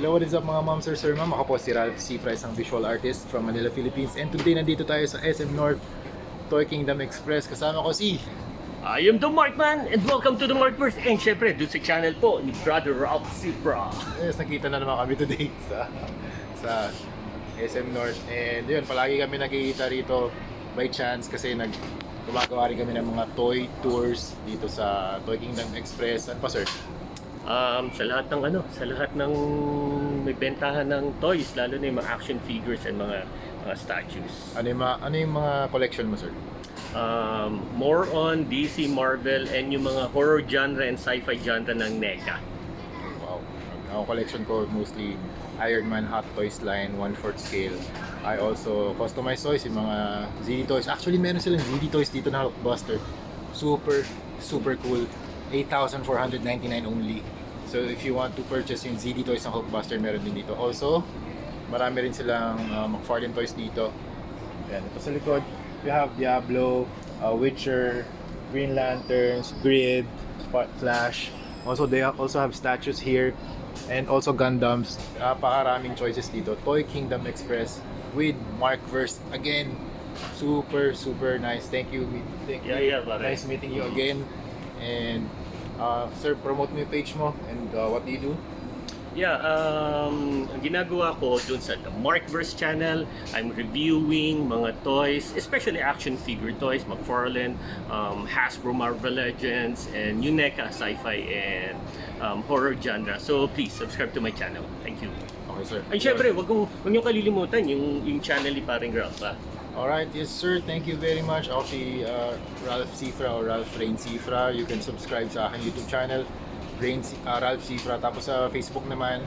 Hello, what is up mga moms sir ma'am? Ako po si Ralph Cifra, isang visual artist from Manila, Philippines. And today nandito tayo sa SM North Toy Kingdom Express. Kasama ko si... I am the Markman and welcome to the Markverse. And syempre, doon sa channel po ni Brother Ralph Cifra. Yes, nakita na naman kami today sa SM North. And yun, palagi kami nakikita rito by chance kasi gumagawa rin kami ng mga toy tours dito sa Toy Kingdom Express. Ano pa sir? Sa lahat ng may bentahan ng toys, lalo na yung mga action figures and mga statues. Ano yung mga collection mo sir? More on DC, Marvel, and yung mga horror genre and sci-fi genre ng NECA. Wow. Ang collection ko mostly Iron Man Hot Toys line, 1/4 scale. I also customize toys, yung mga ZD Toys. Actually, meron silang ZD Toys dito na Hulkbuster. Super cool. 8,499 only. So if you want to purchase yung ZD Toys ng Hulkbuster, meron din dito. Also, marami rin silang McFarlane Toys dito. Yan. Ito sa likod, we have Diablo, Witcher, Green Lanterns, Grid, Flash. Also, they also have statues here. And also Gundams. Napakaraming choices dito. Toy Kingdom Express with Markverse. Again, super nice. Thank you. Yeah, pare. Nice meeting you again. And sir, promote mo yung page mo and what do you do? Yeah, ang ginagawa ko dun sa The Markverse channel, I'm reviewing mga toys, especially action figure toys, McFarlane, Hasbro Marvel Legends, and yung NECA sci-fi and horror genre. So please subscribe to my channel. Thank you. Okay sir. Ay syempre, wag niyo kalilimutan yung channel ni Paring Ralph. Alright, yes sir, thank you very much. Ako si Ralph Cifra or Ralph Rain Cifra. You can subscribe sa aking YouTube channel, Ralph Cifra. Tapos sa Facebook naman,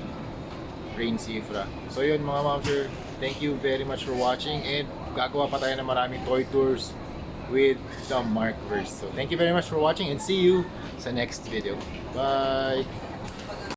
Rain Cifra. So yun mga ma'am sir, thank you very much for watching. And gagawa pa tayo ng maraming toy tours with the Markverse. So thank you very much for watching and see you sa next video. Bye!